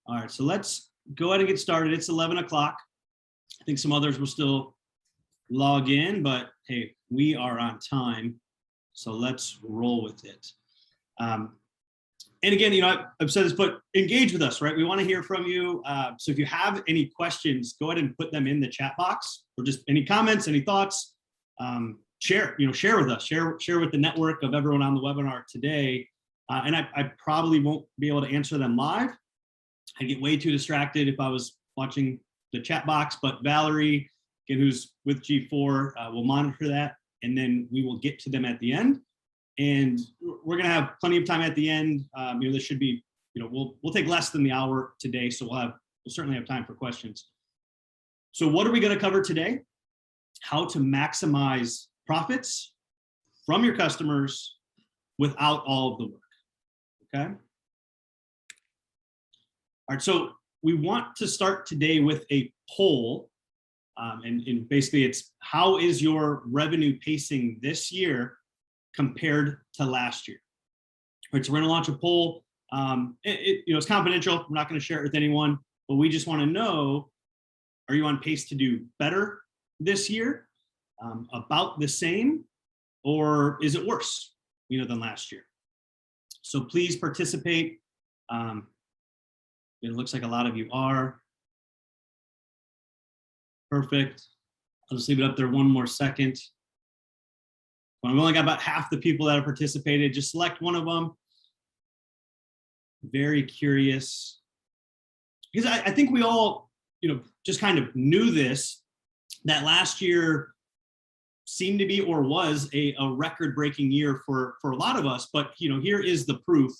All right, so let's go ahead and get started. It's 11 o'clock. I think some others will still log in, but hey, we are on time. So let's roll with it. And again, I've said this, but engage with us, right? We want to hear from you. So if you have any questions, go ahead and put them in the chat box, or just any comments, any thoughts. Share with us, share with the network of everyone on the webinar today. And I probably won't be able to answer them live. I'd get way too distracted if I was watching the chat box, but Valerie, again, who's with G4, will monitor that, and then we will get to them at the end. And we're gonna have plenty of time at the end. This should be, we'll take less than the hour today, so we'll certainly have time for questions. So what are we gonna cover today? How to maximize profits from your customers without all of the work, okay? All right, so we want to start today with a poll, and basically it's how is your revenue pacing this year compared to last year? All right, so we're gonna launch a poll. It's confidential. We're not gonna share it with anyone, but we just wanna know, are you on pace to do better this year, about the same, or is it worse, than last year? So please participate. It looks like a lot of you are. Perfect. I'll just leave it up there one more second. Well, I've only got about half the people that have participated. Just select one of them. Very curious. Because I think we all, just kind of knew this, that last year seemed to be or was a record-breaking year for a lot of us. But, here is the proof.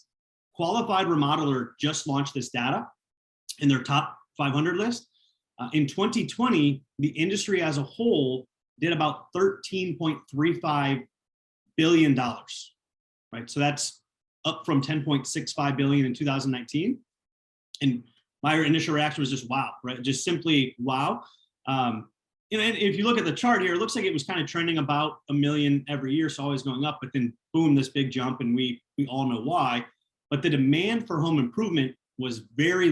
Qualified Remodeler just launched this data in their top 500 list. In 2020, the industry as a whole did about $13.35 billion, right? So that's up from 10.65 billion in 2019. And my initial reaction was just wow, right? Just simply wow. And if you look at the chart here, it looks like it was kind of trending about 1 million every year, so always going up, but then boom, this big jump, and we all know why. But the demand for home improvement was very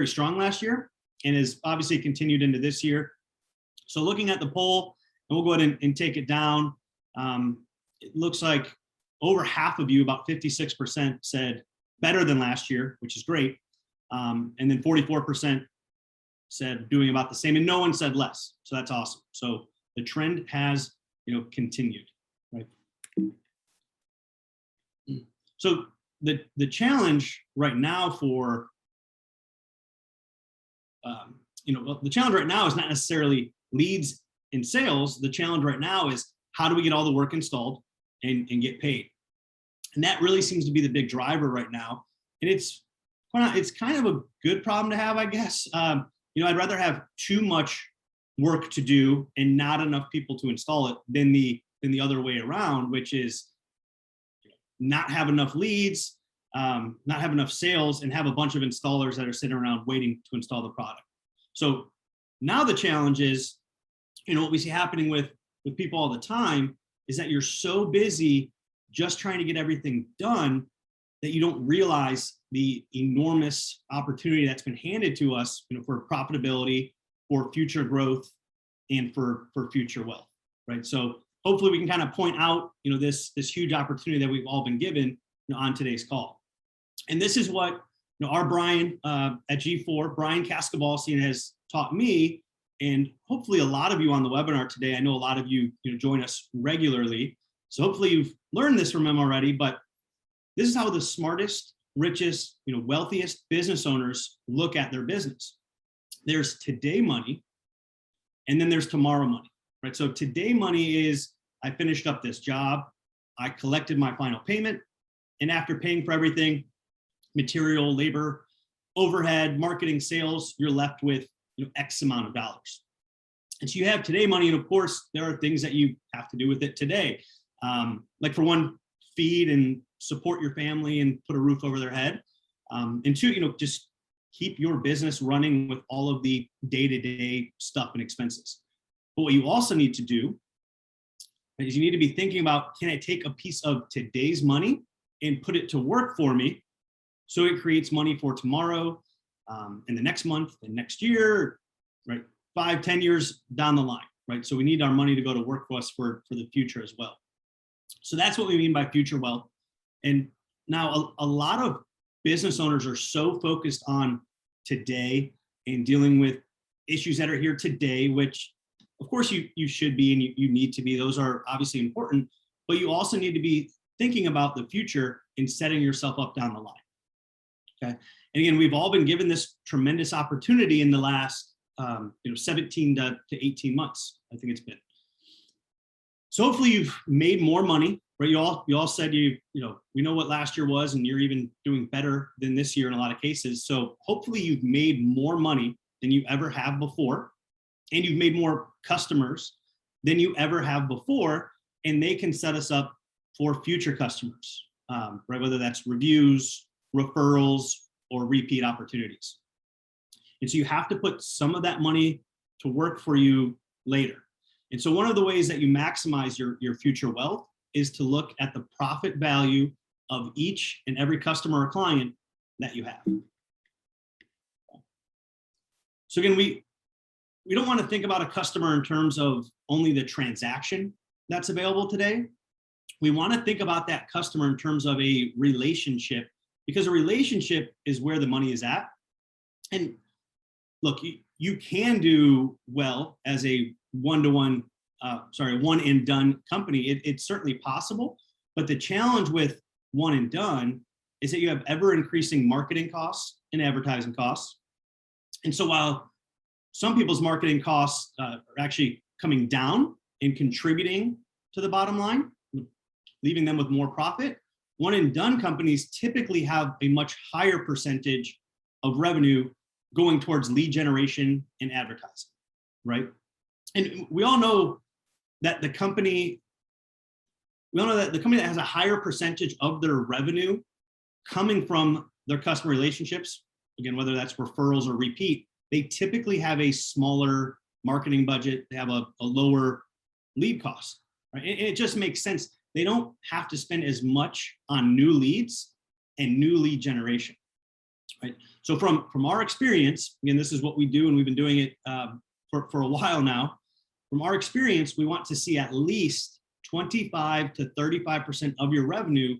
strong last year, and has obviously continued into this year. So looking at the poll, and we'll go ahead and take it down. It looks like over half of you, about 56%, said better than last year, which is great. And then 44% said doing about the same, and no one said less. So that's awesome. So the trend has, continued, right? So the challenge right now for, the challenge right now is not necessarily leads and sales. The challenge right now is how do we get all the work installed and get paid? And that really seems to be the big driver right now. And it's kind of a good problem to have, I guess. I'd rather have too much work to do and not enough people to install it than the other way around, which is not have enough leads, not have enough sales, and have a bunch of installers that are sitting around waiting to install the product. So now the challenge is, what we see happening with people all the time is that you're so busy just trying to get everything done that you don't realize the enormous opportunity that's been handed to us, for profitability, for future growth, and for future wealth, right? So hopefully we can kind of point out, this huge opportunity that we've all been given, on today's call. And this is what, our Brian at G4, Brian Kaskabalsian, has taught me, and hopefully a lot of you on the webinar today. I know a lot of you, join us regularly, so hopefully you've learned this from him already. But this is how the smartest, richest, wealthiest business owners look at their business. There's today money, and then there's tomorrow money, right? So today money is, I finished up this job, I collected my final payment, and after paying for everything, material, labor, overhead, marketing, sales, you're left with, X amount of dollars. And so you have today money, and of course, there are things that you have to do with it today. Like for one, feed and support your family and put a roof over their head. And two, just keep your business running with all of the day-to-day stuff and expenses. But what you also need to do is you need to be thinking about, can I take a piece of today's money and put it to work for me so it creates money for tomorrow in the next month, the next year, right? 5, 10 years down the line, right? So we need our money to go to work for us for the future as well. So that's what we mean by future wealth. And now a lot of business owners are so focused on today and dealing with issues that are here today, which of course you should be and you need to be. Those are obviously important, but you also need to be thinking about the future and setting yourself up down the line. Okay. And again, we've all been given this tremendous opportunity in the last 17 to 18 months, I think it's been. So hopefully you've made more money, right? You all said we know what last year was, and you're even doing better than this year in a lot of cases. So hopefully you've made more money than you ever have before, and you've made more customers than you ever have before, and they can set us up for future customers, right? Whether that's reviews, referrals, or repeat opportunities. And so you have to put some of that money to work for you later. And so one of the ways that you maximize your future wealth is to look at the profit value of each and every customer or client that you have. So again, we don't want to think about a customer in terms of only the transaction that's available today. We want to think about that customer in terms of a relationship, because a relationship is where the money is at. And look, you can do well as a one and done company. It's certainly possible, but the challenge with one and done is that you have ever increasing marketing costs and advertising costs. And so while some people's marketing costs are actually coming down and contributing to the bottom line, leaving them with more profit, one and done companies typically have a much higher percentage of revenue going towards lead generation and advertising, right? And we all know that the company that has a higher percentage of their revenue coming from their customer relationships, again, whether that's referrals or repeat, they typically have a smaller marketing budget. They have a lower lead cost, right? And it just makes sense. They don't have to spend as much on new leads and new lead generation, right? So from our experience, again, this is what we do, and we've been doing it for a while now. From our experience, we want to see at least 25 to 35% of your revenue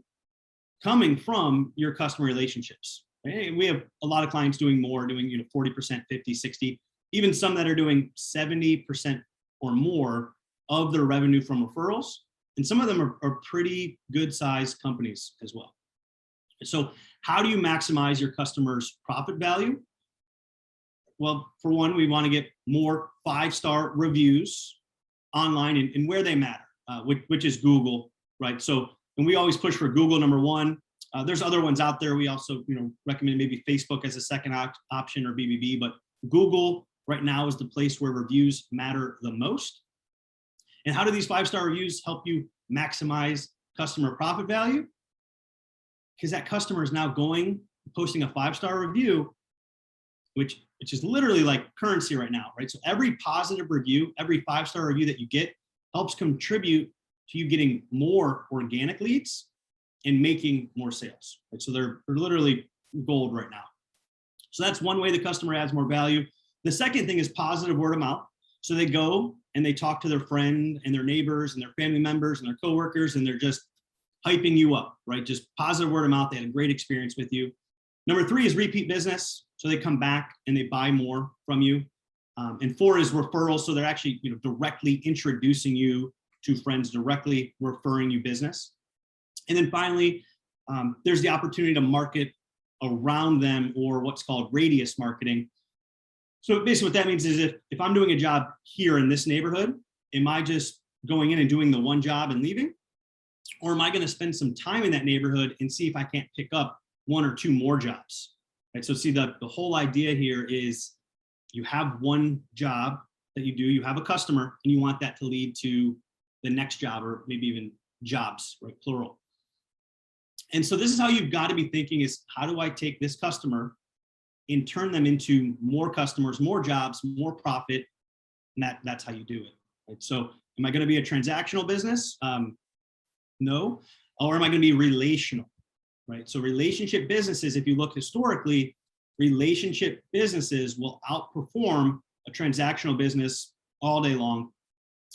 coming from your customer relationships. Right? We have a lot of clients doing 40%, 50, 60, even some that are doing 70% or more of their revenue from referrals. And some of them are pretty good sized companies as well. So how do you maximize your customers' profit value? Well, for one, we want to get more 5-star reviews online and where they matter, which is Google, right? So, and we always push for Google #1. There's other ones out there. We also, recommend maybe Facebook as a second option or BBB, but Google right now is the place where reviews matter the most. And how do these 5-star reviews help you maximize customer profit value? Because that customer is now posting a 5-star review, which is literally like currency right now, right? So every positive review, every 5-star review that you get helps contribute to you getting more organic leads and making more sales, right? So they're literally gold right now. So that's one way the customer adds more value. The second thing is positive word of mouth. So they go and they talk to their friend and their neighbors and their family members and their coworkers, and they're just hyping you up, right? Just positive word of mouth. They had a great experience with you. Number 3 is repeat business. So they come back and they buy more from you. And 4 is referrals. So they're actually, directly introducing you to friends, directly referring you business. And then finally, there's the opportunity to market around them, or what's called radius marketing. So basically what that means is if I'm doing a job here in this neighborhood, am I just going in and doing the one job and leaving? Or am I going to spend some time in that neighborhood and see if I can't pick up 1 or 2 more jobs? Right. So see, the whole idea here is you have one job that you do, you have a customer, and you want that to lead to the next job, or maybe even jobs, right? Plural. And so this is how you've got to be thinking, is how do I take this customer and turn them into more customers, more jobs, more profit? And that's how you do it. Right? So am I going to be a transactional business? No. Or am I going to be relational? Right. So relationship businesses, if you look historically, relationship businesses will outperform a transactional business all day long.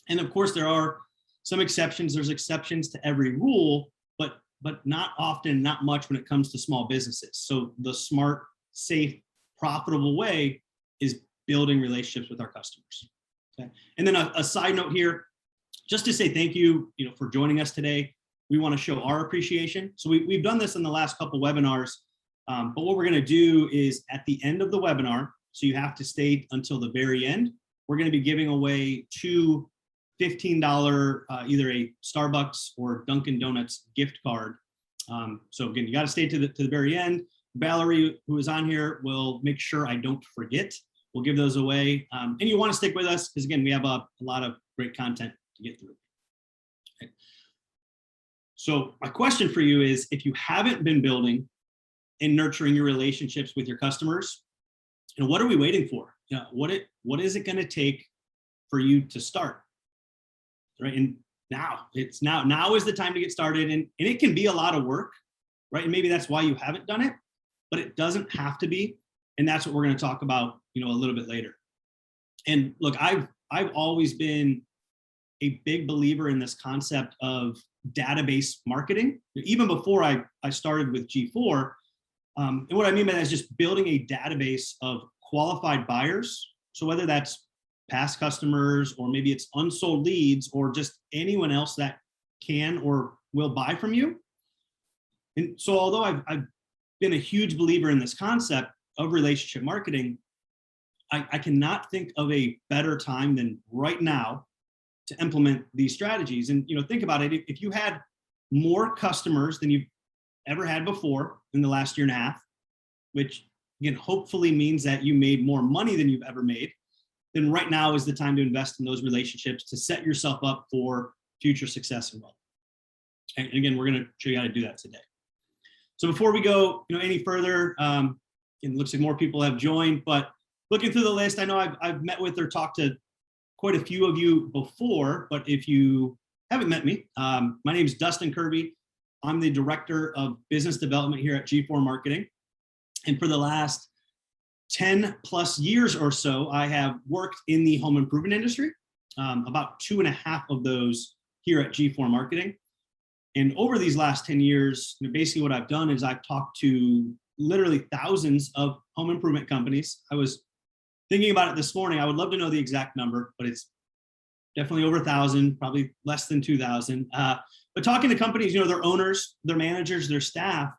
And of course, there are some exceptions. There's exceptions to every rule, but not often, not much when it comes to small businesses. So the smart, safe, profitable way is building relationships with our customers. Okay. And then a side note here, just to say thank you, for joining us today. We want to show our appreciation. So we've done this in the last couple webinars, but what we're going to do is at the end of the webinar, so you have to stay until the very end, we're going to be giving away 2 $15 either a Starbucks or Dunkin' Donuts gift card. So again, you got to stay to the very end. Valerie, who is on here, will make sure I don't forget. We'll give those away. And you want to stick with us because, again, we have a lot of great content to get through. Okay. So my question for you is, if you haven't been building and nurturing your relationships with your customers, what are we waiting for? What is it going to take for you to start? Right. And now is the time to get started. And it can be a lot of work, right? And maybe that's why you haven't done it, but it doesn't have to be. And that's what we're going to talk about, a little bit later. And look, I've always been a big believer in this concept of database marketing, even before I started with G4. And what I mean by that is just building a database of qualified buyers. So whether that's past customers, or maybe it's unsold leads, or just anyone else that can or will buy from you. And so although I've been a huge believer in this concept of relationship marketing, I cannot think of a better time than right now to implement these strategies. And think about it, if you had more customers than you've ever had before in the last year and a half, which again hopefully means that you made more money than you've ever made, then right now is the time to invest in those relationships to set yourself up for future success and wealth. And again, we're going to show you how to do that today. So before we go, any further, it looks like more people have joined, but looking through the list, I know I've met with or talked to quite a few of you before, but if you haven't met me, my name is Dustin Kirby. I'm the Director of Business Development here at G4 Marketing. And for the last 10 plus years or so, I have worked in the home improvement industry, about 2.5 of those here at G4 Marketing. And over these last 10 years, basically what I've done is I've talked to literally thousands of home improvement companies. I was thinking about it this morning. I would love to know the exact number, but it's definitely over 1,000, probably less than 2,000. But talking to companies, their owners, their managers, their staff,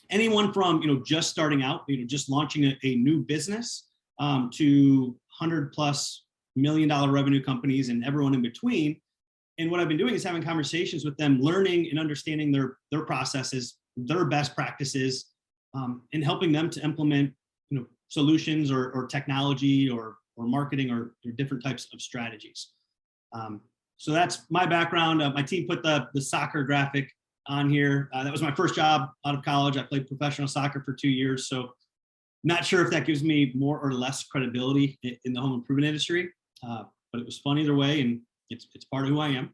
anyone from just starting out, just launching a new business, to $100+ million revenue companies and everyone in between. And what I've been doing is having conversations with them, learning and understanding their processes, their best practices, and helping them to implement solutions or technology or marketing or different types of strategies. So that's my background. My team put the soccer graphic on here. That was my first job out of college. I played professional soccer for 2 years. So not sure if that gives me more or less credibility in the home improvement industry, but it was fun either way. And it's part of who I am.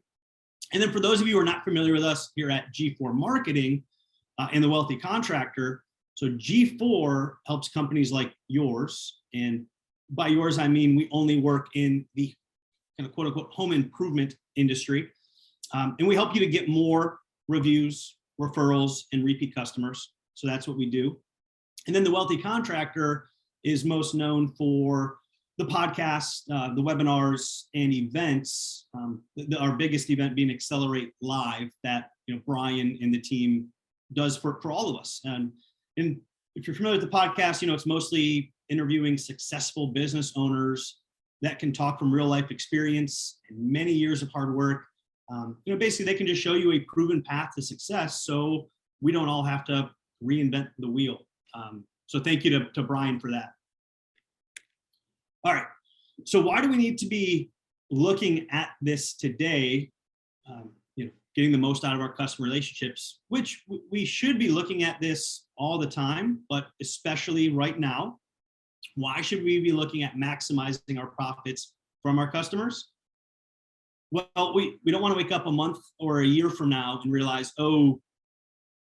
And then for those of you who are not familiar with us here at G4 Marketing and the Wealthy Contractor, so G4 helps companies like yours. And by yours, I mean, we only work in the kind of quote unquote home improvement industry. And we help you to get more reviews, referrals, and repeat customers. So that's what we do. And then the Wealthy Contractor is most known for the podcasts, the webinars, and events. Our biggest event being Accelerate Live that Brian and the team does for all of us. And if you're familiar with the podcast, it's mostly interviewing successful business owners that can talk from real life experience and many years of hard work. Basically they can just show you a proven path to success, so we don't all have to reinvent the wheel. So thank you to Brian for that. All right, so why do we need to be looking at this today? Getting the most out of our customer relationships, which we should be looking at this all the time, but especially right now. Why should we be looking at maximizing our profits from our customers? Well, we don't want to wake up a month or a year from now and realize, oh,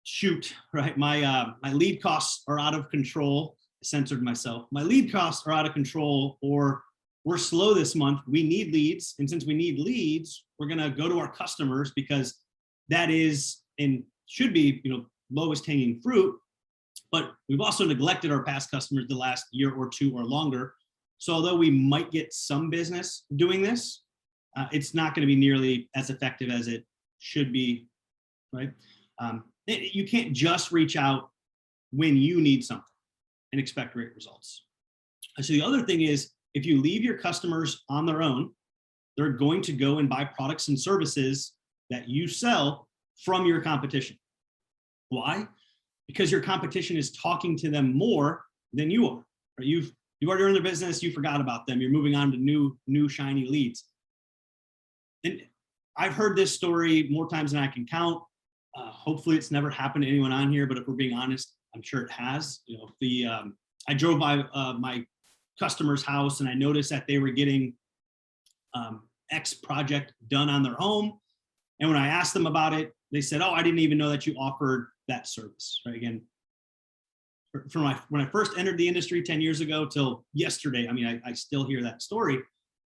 shoot, right? My lead costs are out of control. I censored myself. My lead costs are out of control, or we're slow this month. We need leads. And since we need leads, we're going to go to our customers because that is and should be, lowest hanging fruit. But we've also neglected our past customers the last year or two or longer. So although we might get some business doing this, it's not going to be nearly as effective as it should be, right? You can't just reach out when you need something and expect great results. So the other thing is, if you leave your customers on their own, they're going to go and buy products and services that you sell from your competition. Why? Because your competition is talking to them more than you are. Right? You've already earned their business, you forgot about them, you're moving on to new shiny leads. And I've heard this story more times than I can count. Hopefully it's never happened to anyone on here, but if we're being honest, I'm sure it has. I drove by my customer's house and I noticed that they were getting X project done on their home. And when I asked them about it, they said, "Oh, I didn't even know that you offered that service." Right? Again, when I first entered the industry 10 years ago till yesterday, I still hear that story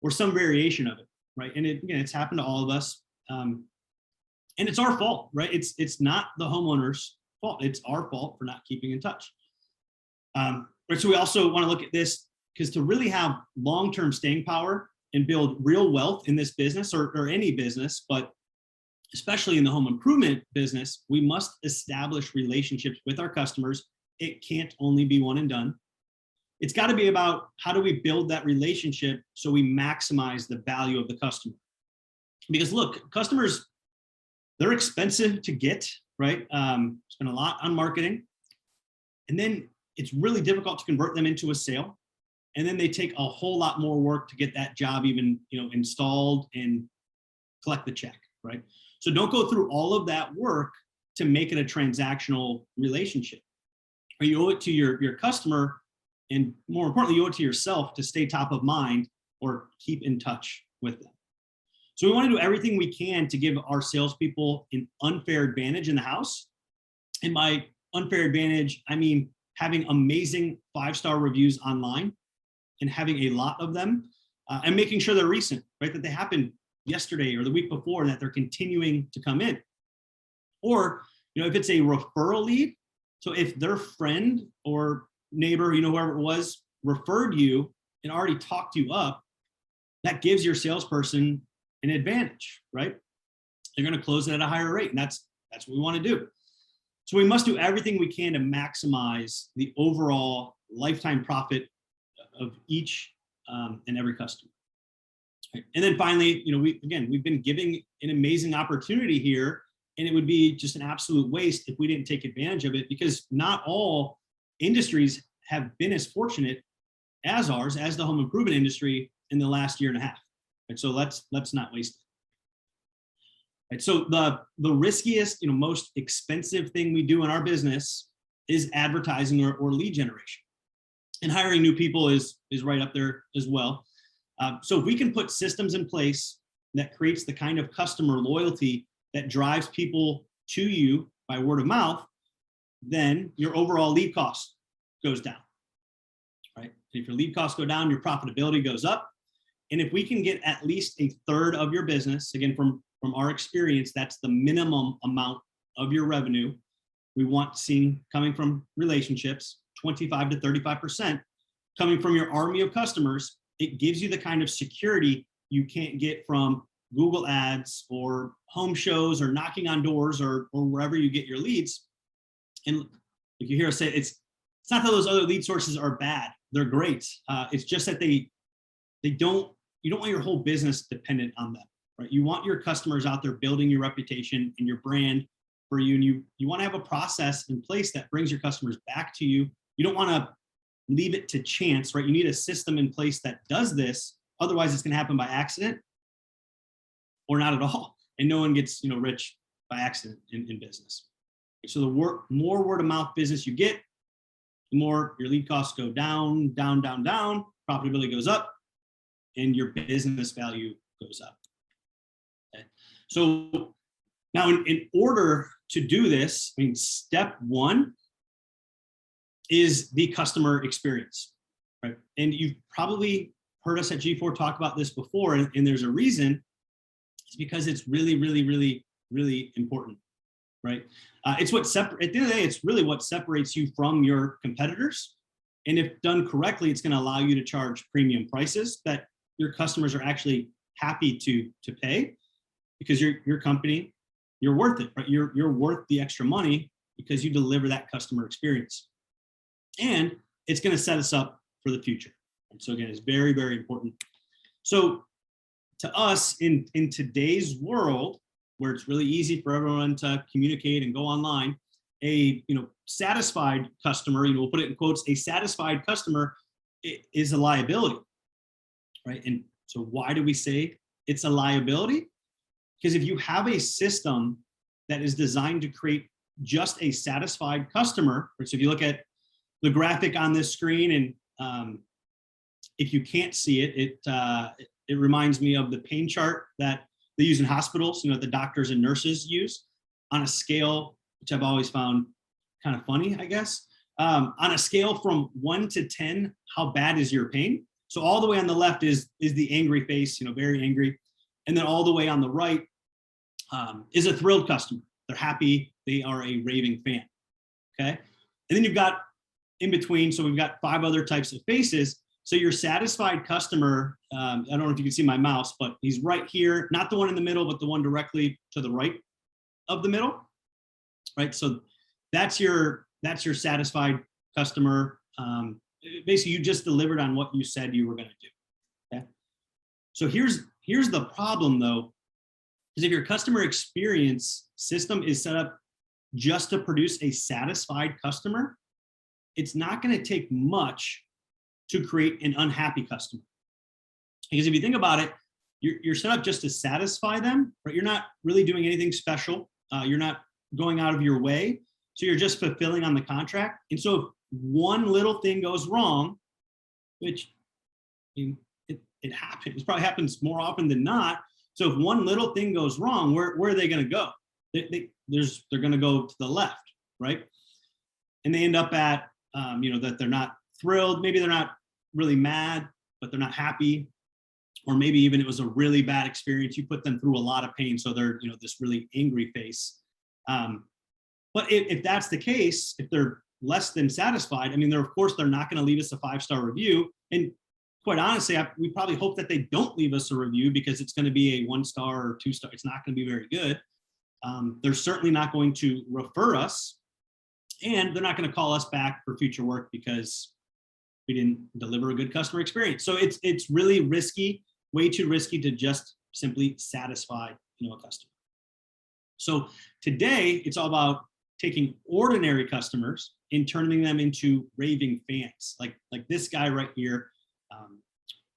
or some variation of it. Right? And it's happened to all of us. And it's our fault, right? It's not the homeowner's fault. It's our fault for not keeping in touch. So we also want to look at this because to really have long-term staying power and build real wealth in this business or any business, but especially in the home improvement business, we must establish relationships with our customers. It can't only be one and done. It's got to be about how do we build that relationship so we maximize the value of the customer. Because look, customers, they're expensive to get, right? Spend a lot on marketing. And then it's really difficult to convert them into a sale. And then they take a whole lot more work to get that job even, installed and collect the check, right? So don't go through all of that work to make it a transactional relationship. Or you owe it to your customer, and more importantly, you owe it to yourself to stay top of mind or keep in touch with them. So we want to do everything we can to give our salespeople an unfair advantage in the house. And by unfair advantage, I mean having amazing 5-star reviews online and having a lot of them and making sure they're recent, right? That they happened yesterday or the week before and that they're continuing to come in. Or, if it's a referral lead, so if their friend or neighbor, whoever it was, referred you and already talked you up, that gives your salesperson an advantage, right? They're going to close it at a higher rate, and that's what we want to do. So we must do everything we can to maximize the overall lifetime profit of each and every customer. Right? And then finally, we've been giving an amazing opportunity here, and it would be just an absolute waste if we didn't take advantage of it, because not all industries have been as fortunate as ours, as the home improvement industry in the last year and a half. Right? So let's not waste it. Right? So the riskiest, most expensive thing we do in our business is advertising or lead generation. And hiring new people is right up there as well. So if we can put systems in place that creates the kind of customer loyalty that drives people to you by word of mouth, then your overall lead cost goes down, right? And if your lead costs go down, your profitability goes up. And if we can get at least a third of your business, again, from our experience, that's the minimum amount of your revenue we want seeing coming from relationships, 25 to 35% coming from your army of customers, it gives you the kind of security you can't get from Google ads or home shows or knocking on doors or wherever you get your leads. And like you hear us say, it's not that those other lead sources are bad. They're great. It's just that you don't want your whole business dependent on them, right? You want your customers out there building your reputation and your brand for you. And you want to have a process in place that brings your customers back to you. You don't want to leave it to chance, right? You need a system in place that does this. Otherwise, it's going to happen by accident or not at all. And no one gets, rich by accident in business. So the more word of mouth business you get, the more your lead costs go down, down, down, down, profitability goes up, and your business value goes up. Okay. So now in order to do this, I mean, step one is the customer experience, right? And you've probably heard us at G4 talk about this before, and there's a reason. It's because it's really, really, really, really important, right? It's what at the end of the day, it's really what separates you from your competitors. And if done correctly, it's going to allow you to charge premium prices that your customers are actually happy to pay, because your company, you're worth it, right? You're worth the extra money because you deliver that customer experience. And it's going to set us up for the future. And so again, it's very, very important. So to us in today's world, where it's really easy for everyone to communicate and go online, a satisfied customer, we'll put it in quotes, a satisfied customer is a liability, right? And so why do we say it's a liability? Because if you have a system that is designed to create just a satisfied customer, right? So if you look at the graphic on this screen, and if you can't see it, it reminds me of the pain chart that they use in hospitals, the doctors and nurses use on a scale, which I've always found kind of funny, I guess. On a scale from 1 to 10, how bad is your pain? So all the way on the left is the angry face, very angry. And then all the way on the right is a thrilled customer. They're happy. They are a raving fan. Okay. And then you've got in between, so we've got 5 other types of faces. So your satisfied customer, I don't know if you can see my mouse, but he's right here, not the one in the middle, but the one directly to the right of the middle, right? So that's your satisfied customer. Basically, you just delivered on what you said you were going to do. Okay. So here's the problem though, is if your customer experience system is set up just to produce a satisfied customer, it's not going to take much to create an unhappy customer. Because if you think about it, you're set up just to satisfy them, right? You're not really doing anything special. You're not going out of your way. So you're just fulfilling on the contract. And so if one little thing goes wrong, which it happens, it probably happens more often than not. So if one little thing goes wrong, where are they going to go? They're going to go to the left, right? And they end up at, that they're not thrilled. Maybe they're not really mad, but they're not happy. Or maybe even it was a really bad experience. You put them through a lot of pain. So they're, this really angry face. But if that's the case, if they're less than satisfied, of course, they're not going to leave us a 5-star review. And quite honestly, we probably hope that they don't leave us a review, because it's going to be a 1-star or 2-star. It's not going to be very good. They're certainly not going to refer us, and they're not going to call us back for future work because we didn't deliver a good customer experience. So it's really risky, way too risky to just simply satisfy a customer. So today it's all about taking ordinary customers and turning them into raving fans, like this guy right here.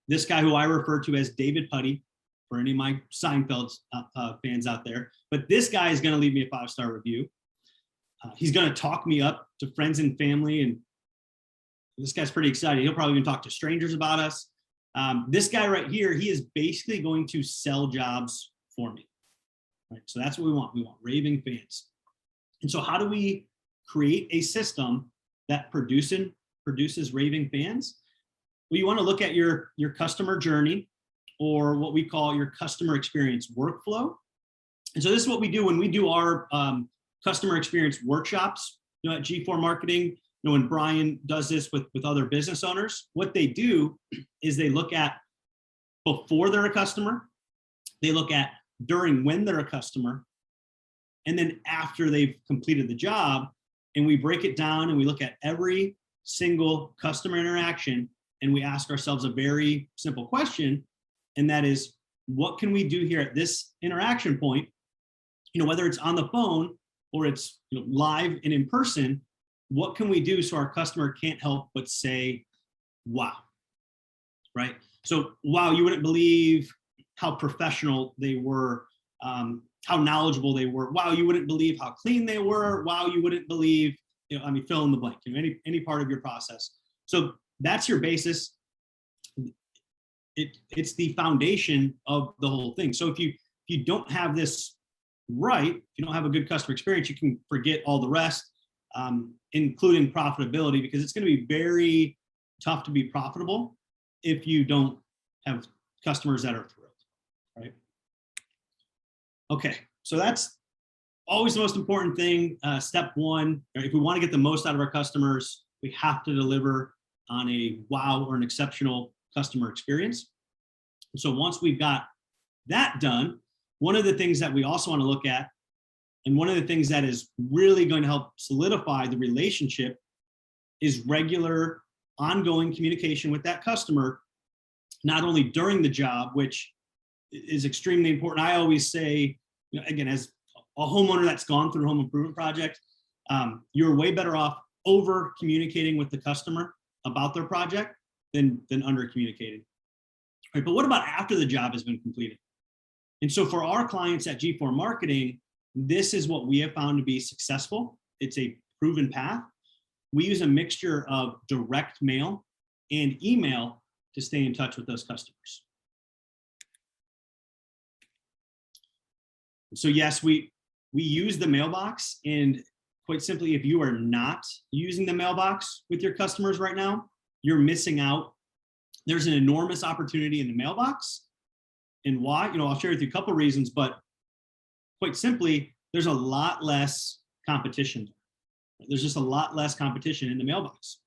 This guy who I refer to as David Puddy, for any of my Seinfeld fans out there. But this guy is going to leave me a 5-star review. He's going to talk me up to friends and family, and this guy's pretty excited. He'll probably even talk to strangers about us. This guy right here, he is basically going to sell jobs for me. Right? So that's what we want. We want raving fans. And so how do we create a system that produces raving fans? Well, you want to look at your customer journey, or what we call your customer experience workflow. And so this is what we do when we do our customer experience workshops, at G4 Marketing. When Brian does this with other business owners, what they do is they look at before they're a customer, they look at during when they're a customer, and then after they've completed the job, and we break it down and we look at every single customer interaction, and we ask ourselves a very simple question, and that is, what can we do here at this interaction point, whether it's on the phone or it's live and in person, what can we do so our customer can't help but say, wow, right? So, wow, you wouldn't believe how professional they were, how knowledgeable they were. Wow, you wouldn't believe how clean they were. Wow, you wouldn't believe, fill in the blank, any part of your process. So that's your basis. It's the foundation of the whole thing. So if you don't have this right, if you don't have a good customer experience, you can forget all the rest, including profitability, because it's going to be very tough to be profitable if you don't have customers that are thrilled, right? Okay, so that's always the most important thing. Step one, if we want to get the most out of our customers, we have to deliver on a wow or an exceptional customer experience. So once we've got that done, one of the things that we also want to look at, and one of the things that is really going to help solidify the relationship, is regular, ongoing communication with that customer, not only during the job, which is extremely important. I always say, again, as a homeowner that's gone through a home improvement project, you're way better off over communicating with the customer about their project than under communicating. Right, but what about after the job has been completed? And so for our clients at G4 Marketing, this is what we have found to be successful. It's a proven path. We use a mixture of direct mail and email to stay in touch with those customers. So yes, we use the mailbox, and quite simply, if you are not using the mailbox with your customers right now, you're missing out. There's an enormous opportunity in the mailbox. And why? I'll share with you a couple of reasons, but quite simply, there's a lot less competition. There's just a lot less competition in the mailbox.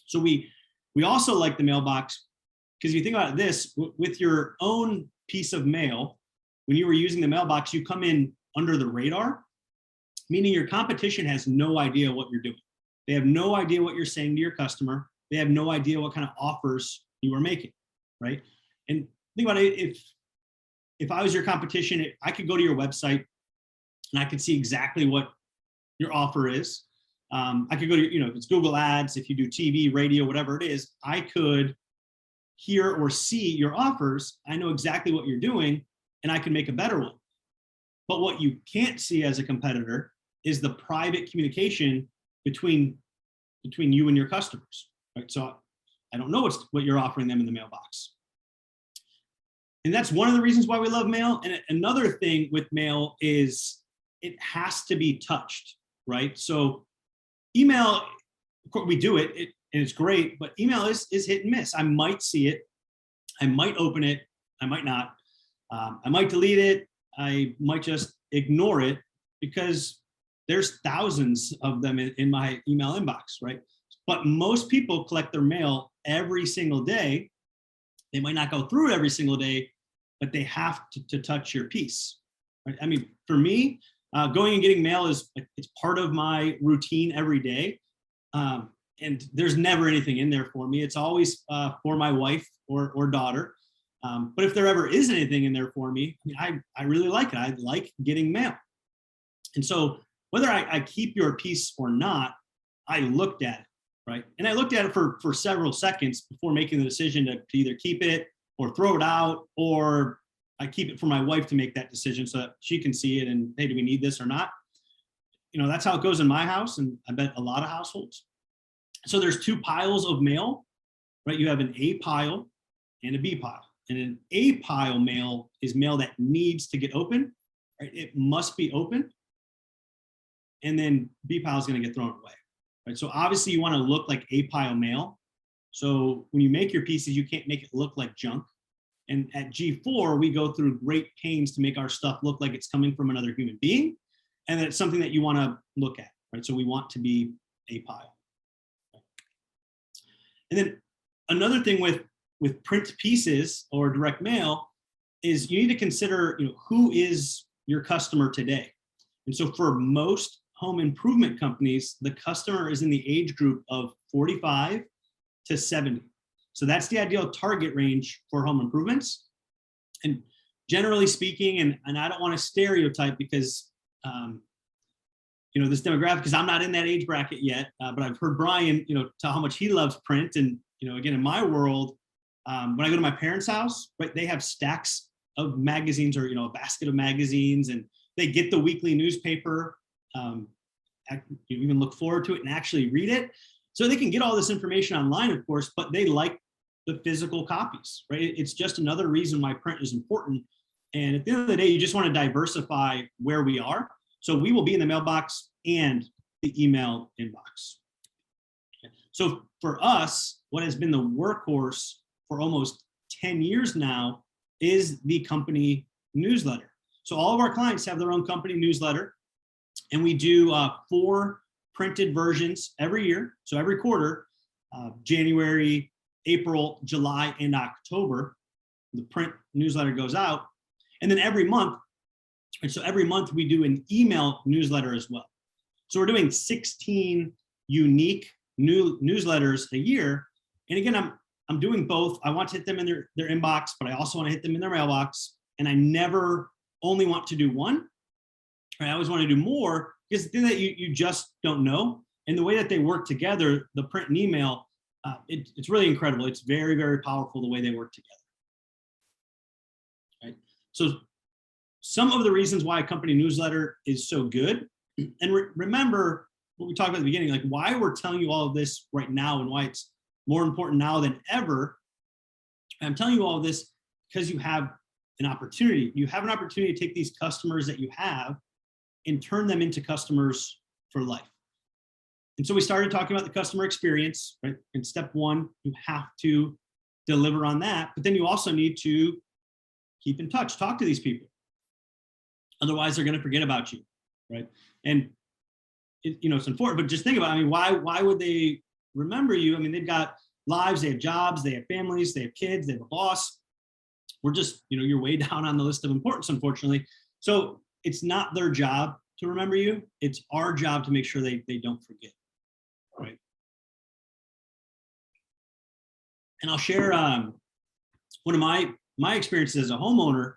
So we also like the mailbox because if you think about this, with your own piece of mail, when you were using the mailbox, you come in under the radar, meaning your competition has no idea what you're doing. They have no idea what you're saying to your customer. They have no idea what kind of offers you are making, right? And think about it, if I was your competition, I could go to your website and I could see exactly what your offer is. I could go to, if it's Google Ads, if you do TV, radio, whatever it is, I could hear or see your offers. I know exactly what you're doing, and I can make a better one. But what you can't see as a competitor is the private communication between you and your customers, right? So I don't know what you're offering them in the mailbox. And that's one of the reasons why we love mail. And another thing with mail is it has to be touched, right? So email, of course, we do it, and it's great, but email is hit and miss. I might see it, I might open it, I might not. I might delete it, I might just ignore it, because there's thousands of them in my email inbox, right? But most people collect their mail every single day. They might not go through it every single day, but they have to touch your piece, right? I mean, for me, going and getting mail it's part of my routine every day. And there's never anything in there for me. It's always for my wife or daughter. But if there ever is anything in there for me, I really like it. I like getting mail. And so whether I keep your piece or not, I looked at it, right? And I looked at it for several seconds before making the decision to either keep it or throw it out, or I keep it for my wife to make that decision so that she can see it and, hey, do we need this or not? That's how it goes in my house, and I bet a lot of households. So there's two piles of mail, right? You have an A pile and a B pile. And an A pile mail is mail that needs to get open, right? It must be open. And then B pile is going to get thrown away, right? So obviously you want to look like A pile mail. So when you make your pieces, you can't make it look like junk. And at G4, we go through great pains to make our stuff look like it's coming from another human being, and that it's something that you want to look at, right? So we want to be A pile. And then another thing with print pieces or direct mail is you need to consider, who is your customer today? And so for most home improvement companies, the customer is in the age group of 45 to 70. So that's the ideal target range for home improvements. And generally speaking, and I don't want to stereotype because, this demographic, because I'm not in that age bracket yet, but I've heard Brian, tell how much he loves print. And, again, in my world, when I go to my parents' house, right, they have stacks of magazines or, a basket of magazines, and they get the weekly newspaper, even look forward to it and actually read it. So they can get all this information online, of course, but they like the physical copies, right? It's just another reason why print is important. And at the end of the day, you just want to diversify where we are. So we will be in the mailbox and the email inbox. So for us, what has been the workhorse for almost 10 years now is the company newsletter. So all of our clients have their own company newsletter, and we do 4 printed versions every year. So every quarter, January, April, July, and October, the print newsletter goes out. And then every month, and so every month we do an email newsletter as well. So we're doing 16 unique new newsletters a year. And again, I'm doing both. I want to hit them in their inbox, but I also want to hit them in their mailbox. And I never only want to do one. I always want to do more, because the thing that you just don't know. And the way that they work together, the print and email, it's really incredible. It's very, very powerful the way they work together. Right? So some of the reasons why a company newsletter is so good, and remember what we talked about at the beginning, like why we're telling you all of this right now and why it's more important now than ever. I'm telling you all of this because you have an opportunity. You have an opportunity to take these customers that you have and turn them into customers for life. And so we started talking about the customer experience, right? And step 1, you have to deliver on that, but then you also need to keep in touch, talk to these people. Otherwise, they're going to forget about you, right? And it's important, but just think about, why would they remember you? They've got lives, they have jobs, they have families, they have kids, they have a boss. We're just, you're way down on the list of importance, unfortunately. So it's not their job to remember you. It's our job to make sure they don't forget, right? And I'll share one of my experiences as a homeowner,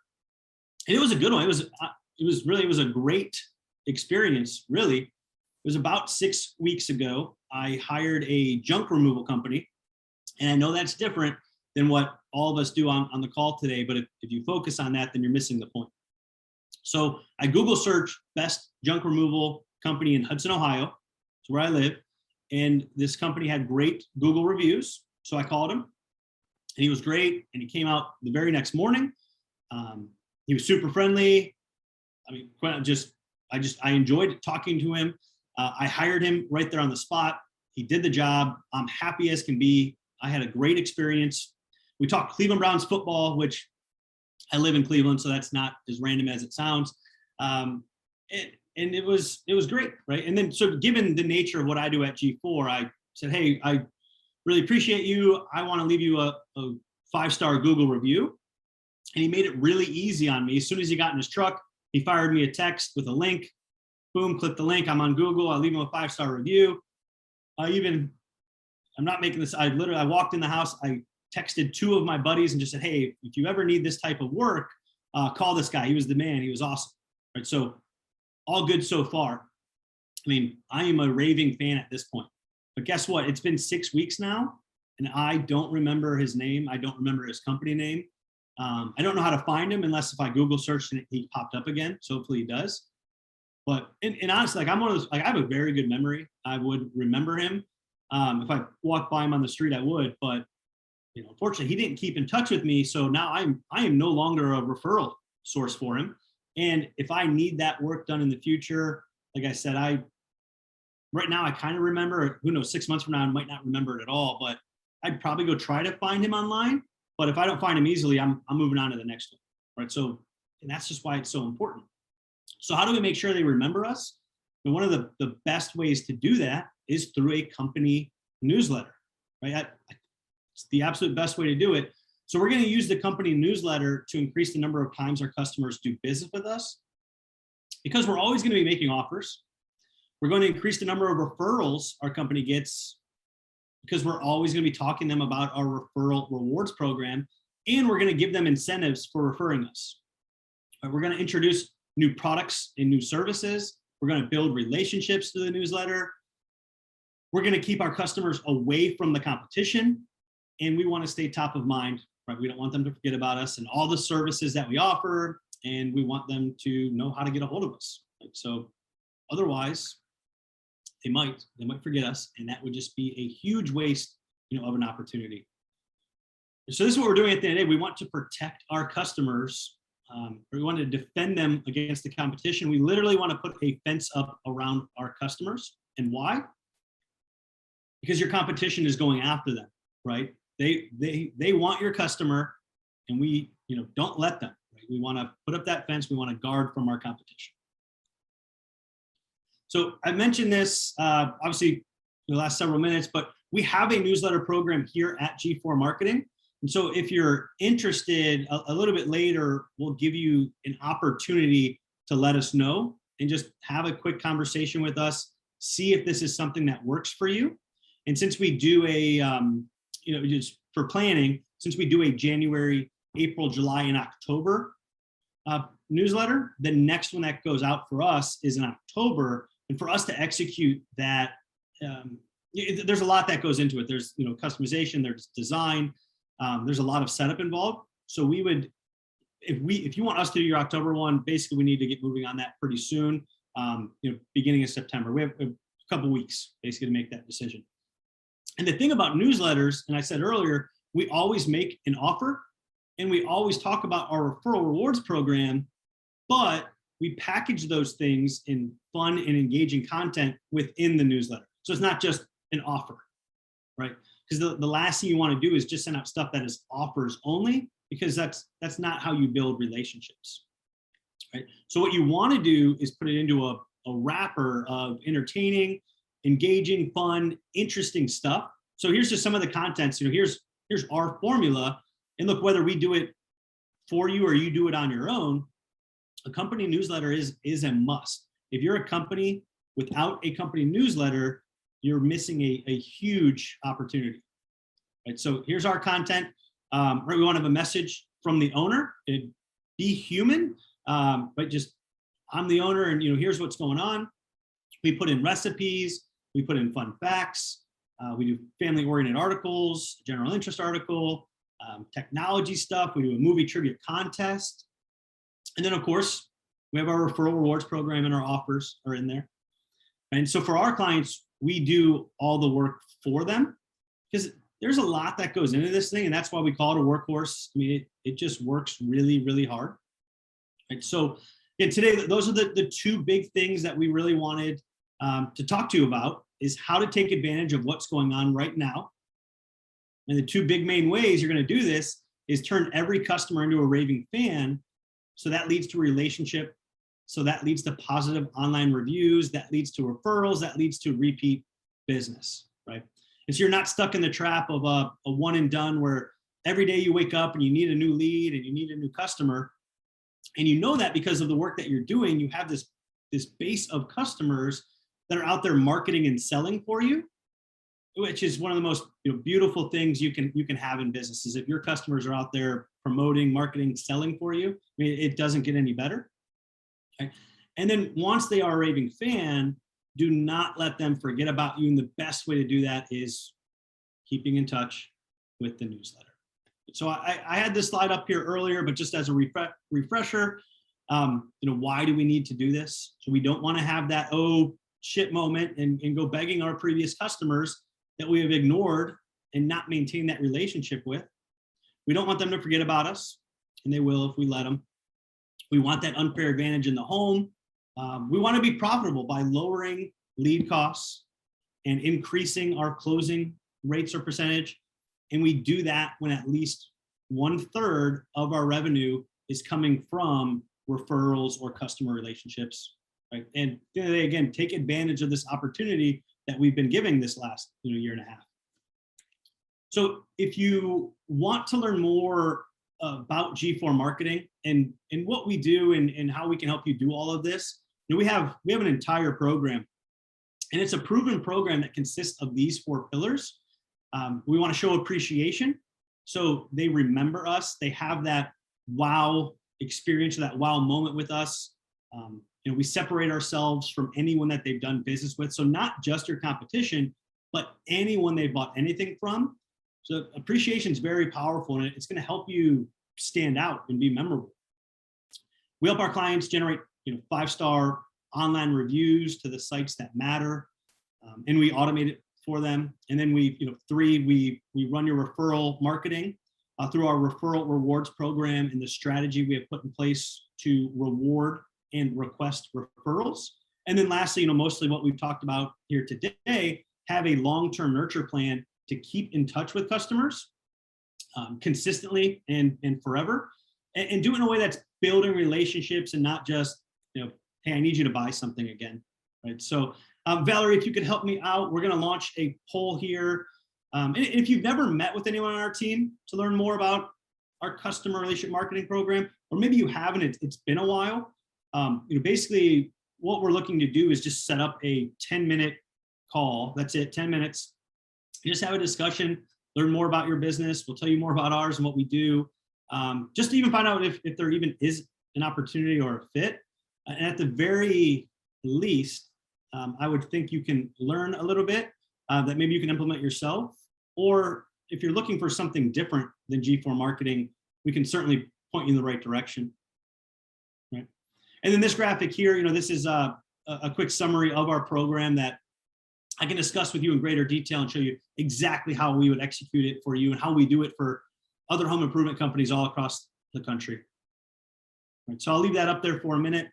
and it was a good one. It was a great experience, really. It was about 6 weeks ago. I hired a junk removal company, and I know that's different than what all of us do on the call today, but if you focus on that, then you're missing the point. So I Google search best junk removal company in Hudson, Ohio. It's where I live. And this company had great Google reviews. So I called him, and he was great. And he came out the very next morning. He was super friendly. I enjoyed talking to him. I hired him right there on the spot. He did the job. I'm happy as can be. I had a great experience. We talked Cleveland Browns football, which I live in Cleveland, so that's not as random as it sounds. And it was great, right? And then, so given the nature of what I do at G4, I said, hey, I really appreciate you. I want to leave you a 5-star Google review. And he made it really easy on me. As soon as he got in his truck, he fired me a text with a link. Boom, click the link. I'm on Google. I leave him a 5-star review. I'm not making this. I walked in the house. I texted 2 of my buddies and just said, hey, if you ever need this type of work, call this guy. He was the man. He was awesome. Right. So all good so far. I am a raving fan at this point. But guess what? It's been 6 weeks now, and I don't remember his name. I don't remember his company name. I don't know how to find him unless if I Google searched and he popped up again. So hopefully he does. But and honestly, I'm one of those, I have a very good memory. I would remember him. If I walked by him on the street, I would. But unfortunately, he didn't keep in touch with me. So now I am no longer a referral source for him. And if I need that work done in the future, like I said, right now I kind of remember. Who knows? 6 months from now, I might not remember it at all. But I'd probably go try to find him online. But if I don't find him easily, I'm moving on to the next one, right? So, and that's just why it's so important. So how do we make sure they remember us? And one of the best ways to do that is through a company newsletter, right? It's the absolute best way to do it. So we're going to use the company newsletter to increase the number of times our customers do business with us, because we're always going to be making offers. We're going to increase the number of referrals our company gets, because we're always going to be talking to them about our referral rewards program, and we're going to give them incentives for referring us. We're going to introduce new products and new services. We're going to build relationships through the newsletter. We're going to keep our customers away from the competition, and we want to stay top of mind, right? We don't want them to forget about us and all the services that we offer, and we want them to know how to get a hold of us. Right? So otherwise, they might forget us, and that would just be a huge waste, of an opportunity. So this is what we're doing at the end of the day. We want to protect our customers or we want to defend them against the competition. We literally want to put a fence up around our customers. And why? Because your competition is going after them, right? They want your customer, and we, don't let them. Right? We want to put up that fence. We want to guard from our competition. So I mentioned this obviously the last several minutes, but we have a newsletter program here at G4 Marketing. And so if you're interested, a little bit later, we'll give you an opportunity to let us know and just have a quick conversation with us, see if this is something that works for you. And since we do a, just for planning, since we do a January, April, July, and October newsletter, the next one that goes out for us is in October. And for us to execute that, there's a lot that goes into it. There's customization, there's design, there's a lot of setup involved. So we would, if you want us to do your October one, basically we need to get moving on that pretty soon. Beginning of September. We have a couple weeks basically to make that decision. And the thing about newsletters, and I said earlier, we always make an offer and we always talk about our referral rewards program, but we package those things in fun and engaging content within the newsletter. So it's not just an offer, right? Because the last thing you want to do is just send out stuff that is offers only, because that's not how you build relationships, right? So what you want to do is put it into a wrapper of entertaining, engaging, fun, interesting stuff. So here's just some of the contents. Here's our formula. And look, whether we do it for you or you do it on your own, a company newsletter is a must. If you're a company without a company newsletter, you're missing a huge opportunity. Right? So here's our content. Right, we want to have a message from the owner. Be human, but just I'm the owner, and here's what's going on. We put in recipes. We put in fun facts. We do family-oriented articles, general interest article, technology stuff. We do a movie trivia contest. And then, of course, we have our referral rewards program, and our offers are in there. And so for our clients, we do all the work for them, because there's a lot that goes into this thing, and that's why we call it a workhorse. I mean, it just works really, really hard. Right? So today, those are the two big things that we really wanted to talk to you about, is how to take advantage of what's going on right now. And the two big main ways you're going to do this is turn every customer into a raving fan. So that leads to a relationship. So that leads to positive online reviews. That leads to referrals. That leads to repeat business, right? And so you're not stuck in the trap of a one and done, where every day you wake up and you need a new lead and you need a new customer. And you know that because of the work that you're doing, you have this base of customers that are out there marketing and selling for you, which is one of the most beautiful things you can have in businesses. If your customers are out there promoting, marketing, selling for you, I mean, it doesn't get any better. Okay? And then once they are a raving fan, do not let them forget about you. And the best way to do that is keeping in touch with the newsletter. So I had this slide up here earlier, but just as a refresher, why do we need to do this? So we don't want to have that oh shit moment and go begging our previous customers that we have ignored and not maintain that relationship with. We don't want them to forget about us, and they will if we let them. We want that unfair advantage in the home. We want to be profitable by lowering lead costs and increasing our closing rates or percentage. And we do that when at least 1/3 of our revenue is coming from referrals or customer relationships, right? And again, take advantage of this opportunity that we've been giving this last year and a half. So if you want to learn more about G4 Marketing and what we do and how we can help you do all of this, we have an entire program, and it's a proven program that consists of these 4 pillars. We want to show appreciation, so they remember us. They have that wow experience, that wow moment with us. We separate ourselves from anyone that they've done business with. So not just your competition, but anyone they bought anything from. So appreciation is very powerful, and it's going to help you stand out and be memorable. We help our clients generate 5-star online reviews to the sites that matter, and we automate it for them. And then we run your referral marketing. through our referral rewards program and the strategy we have put in place to reward and request referrals. And then lastly, mostly what we've talked about here today, have a long-term nurture plan to keep in touch with customers consistently and forever, and do it in a way that's building relationships and not just, hey, I need you to buy something again, right? So Valerie, if you could help me out, we're going to launch a poll here. And if you've never met with anyone on our team to learn more about our customer relationship marketing program, or maybe you haven't, it's been a while, basically what we're looking to do is just set up a 10-minute call. That's it, 10 minutes. You just have a discussion, learn more about your business. We'll tell you more about ours and what we do, just to even find out if there even is an opportunity or a fit. And at the very least, I would think you can learn a little bit that maybe you can implement yourself. Or if you're looking for something different than G4 marketing, we can certainly point you in the right direction. Right. And then this graphic here, this is a quick summary of our program that I can discuss with you in greater detail and show you exactly how we would execute it for you and how we do it for other home improvement companies all across the country. Right, so I'll leave that up there for a minute.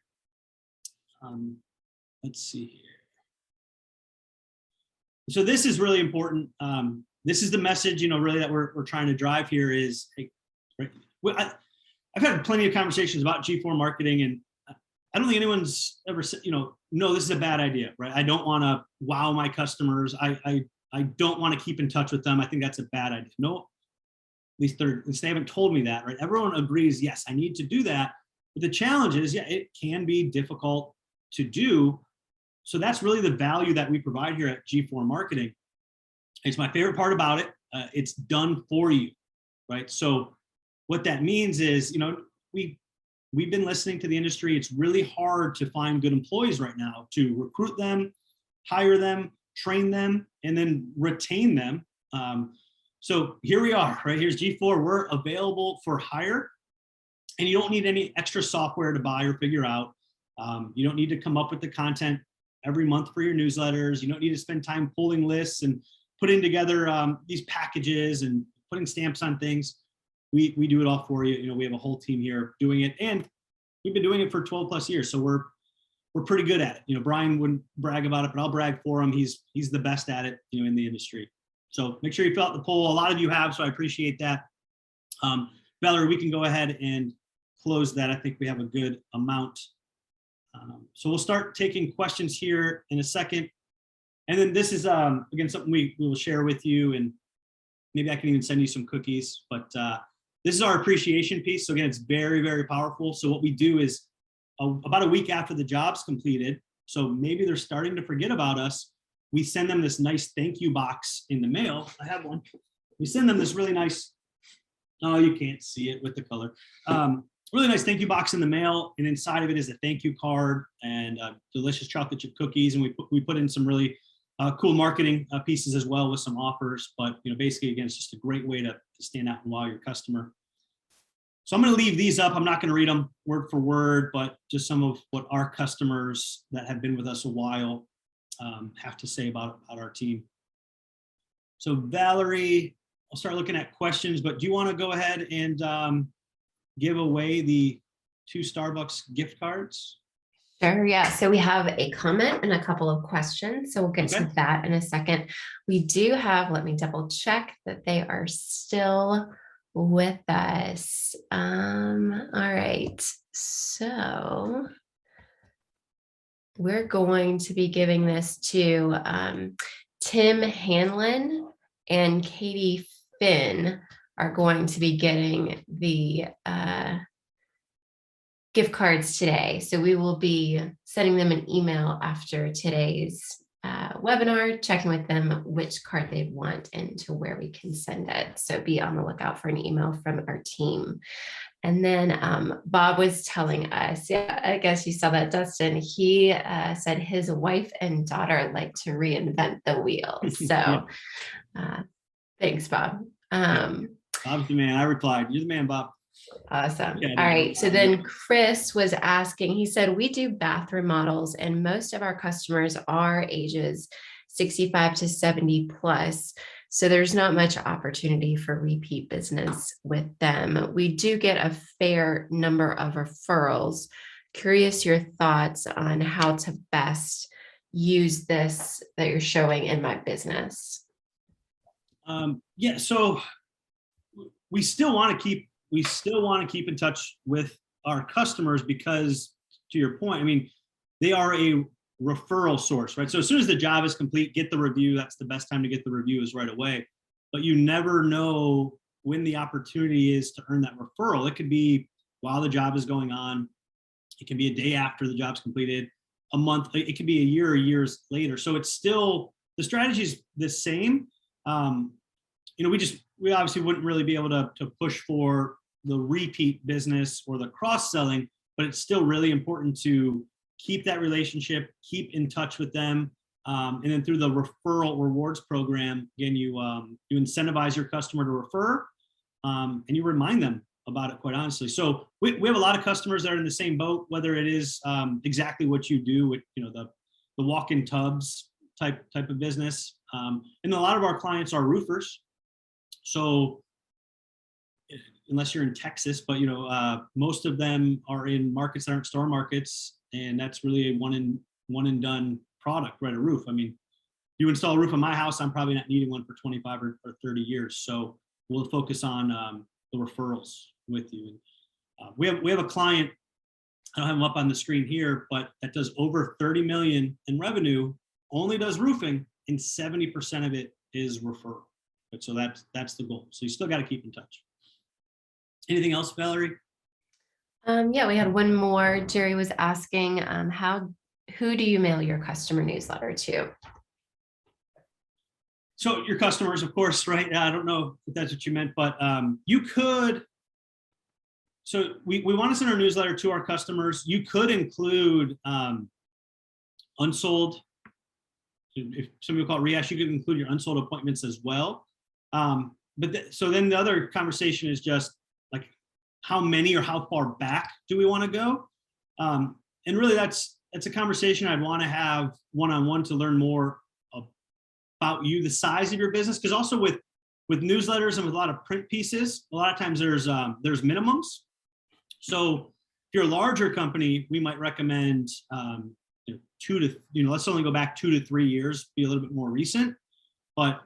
Let's see here. So this is really important. This is the message, really that we're trying to drive here is, right, I've had plenty of conversations about G4 marketing, and I don't think anyone's ever said, no, this is a bad idea, right? I don't want to wow my customers. I don't want to keep in touch with them. I think that's a bad idea. No, at least they haven't told me that, right? Everyone agrees, yes, I need to do that. But the challenge is, yeah, it can be difficult to do. So that's really the value that we provide here at G4 Marketing. It's my favorite part about it. It's done for you, right? So what that means is, we've been listening to the industry. It's really hard to find good employees right now, to recruit them, hire them, train them, and then retain them. So here we are, right? Here's G4. We're available for hire, and you don't need any extra software to buy or figure out. You don't need to come up with the content every month for your newsletters. You don't need to spend time pulling lists and putting together these packages and putting stamps on things. We do it all for you. We have a whole team here doing it, and we've been doing it for 12 plus years. So we're pretty good at it. Brian wouldn't brag about it, but I'll brag for him. He's the best at it, in the industry. So make sure you fill out the poll. A lot of you have, so I appreciate that. Valerie, we can go ahead and close that. I think we have a good amount. So we'll start taking questions here in a second. And then this is, again, something we will share with you, and maybe I can even send you some cookies, but this is our appreciation piece. So again, it's very, very powerful. So what we do is about a week after the job's completed, so maybe they're starting to forget about us, we send them this nice thank you box in the mail. I have one. We send them this really nice, oh, you can't see it with the color. Really nice thank you box in the mail, and inside of it is a thank you card and delicious chocolate chip cookies, and we put in some really cool marketing pieces as well with some offers. But basically, again, it's just a great way to stand out and wow your customer. So I'm going to leave these up. I'm not going to read them word for word, but just some of what our customers that have been with us a while have to say about our team. So Valerie, I'll start looking at questions, but do you want to go ahead and give away the 2 Starbucks gift cards? Sure, yeah. So we have a comment and a couple of questions. So we'll get to that in a second. We do have, let me double check that they are still with us. All right. So we're going to be giving this to Tim Hanlon and Katie Finn are going to be getting the gift cards today. So we will be sending them an email after today's webinar, checking with them which card they want and to where we can send it. So be on the lookout for an email from our team. And then Bob was telling us, yeah, I guess you saw that, Dustin, he said his wife and daughter like to reinvent the wheel. So thanks, Bob. Bob's the man. I replied, you're the man, Bob. Awesome. Yeah, all right. So then Chris was asking, he said, we do bathroom models and most of our customers are ages 65 to 70 plus. So there's not much opportunity for repeat business with them. We do get a fair number of referrals. Curious your thoughts on how to best use this that you're showing in my business. Yeah, so we still want to keep in touch with our customers because, to your point, I mean, they are a referral source, right? So as soon as the job is complete, get the review. That's the best time to get the review, is right away. But you never know when the opportunity is to earn that referral. It could be while the job is going on. It can be a day after the job's completed, a month. It could be a year or years later. So it's still, the strategy is the same. We obviously wouldn't really be able to push for the repeat business or the cross-selling, but it's still really important to keep that relationship, keep in touch with them. And then through the referral rewards program, again, you incentivize your customer to refer, and you remind them about it, quite honestly. So we have a lot of customers that are in the same boat, whether it is exactly what you do with, the walk-in tubs type of business. And a lot of our clients are roofers. So unless you're in Texas, but most of them are in markets that aren't store markets, and that's really a one and done product, right? A roof. I mean, you install a roof on my house, I'm probably not needing one for 25 or 30 years. So we'll focus on the referrals with you. We have a client, I don't have him up on the screen here, but that does over 30 million in revenue, only does roofing, and 70% of it is referral. So that's the goal. So you still got to keep in touch. Anything else, Valerie? Yeah, we had one more. Jerry was asking, who do you mail your customer newsletter to? So your customers, of course, right? I don't know if that's what you meant, but you could. So we want to send our newsletter to our customers. You could include unsold. If some people call it rehash, you could include your unsold appointments as well. So then the other conversation is just like, how many or how far back do we want to go? And really, that's a conversation I'd want to have one-on-one to learn more about you, the size of your business, because also with newsletters and with a lot of print pieces, a lot of times there's minimums. So if you're a larger company, we might recommend let's only go back 2 to 3 years, be a little bit more recent. But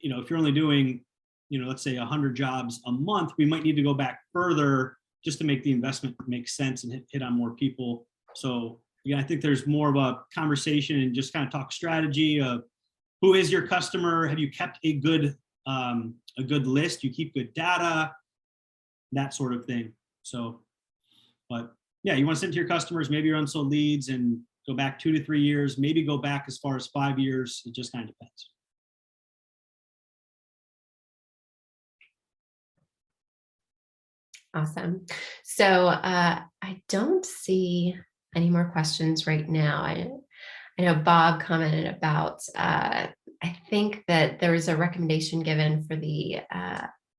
if you're only doing let's say 100 jobs a month, we might need to go back further just to make the investment make sense and hit on more people. So I think there's more of a conversation and just kind of talk strategy of who is your customer? Have you kept a good list? You keep good data, that sort of thing. So, but yeah, you want to send to your customers, maybe your unsold leads, and go back 2 to 3 years, maybe go back as far as 5 years. It just kind of depends. Awesome. So I don't see any more questions right now. I know Bob commented about, I think that there was a recommendation given for the,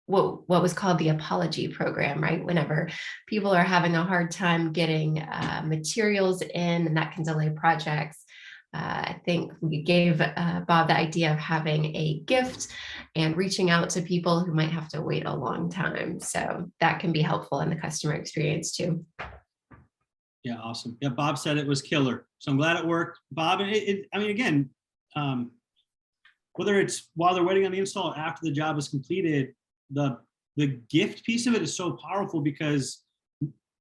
what was called the apology program, right? Whenever people are having a hard time getting materials in, and that can delay projects. I think we gave Bob the idea of having a gift and reaching out to people who might have to wait a long time. So that can be helpful in the customer experience too. Yeah, awesome. Yeah, Bob said it was killer. So I'm glad it worked, Bob. And again, whether it's while they're waiting on the install or after the job is completed, the gift piece of it is so powerful because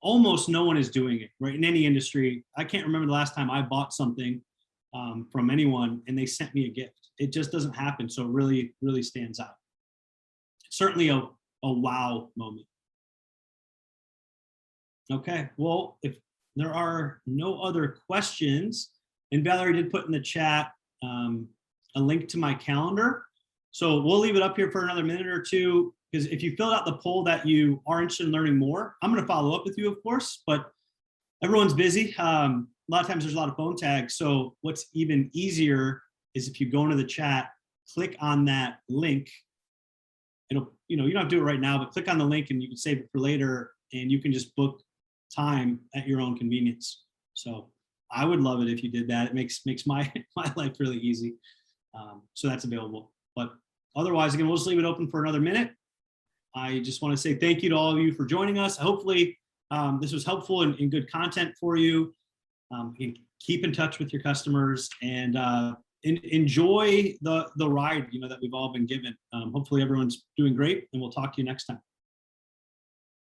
almost no one is doing it, right? In any industry. I can't remember the last time I bought something from anyone and they sent me a gift. It just doesn't happen. So it really, really stands out. Certainly a wow moment. Okay, well, if there are no other questions, and Valerie did put in the chat a link to my calendar. So we'll leave it up here for another minute or two, because if you filled out the poll that you are interested in learning more, I'm going to follow up with you, of course, but everyone's busy. A lot of times there's a lot of phone tags. So what's even easier is if you go into the chat, click on that link. It'll, you don't have to do it right now, but click on the link and you can save it for later, and you can just book time at your own convenience. So I would love it if you did that. It makes my life really easy. So that's available. But otherwise, again, we'll just leave it open for another minute. I just want to say thank you to all of you for joining us. Hopefully, this was helpful and good content for you. Keep in touch with your customers and enjoy the ride, that we've all been given. Hopefully everyone's doing great, and we'll talk to you next time.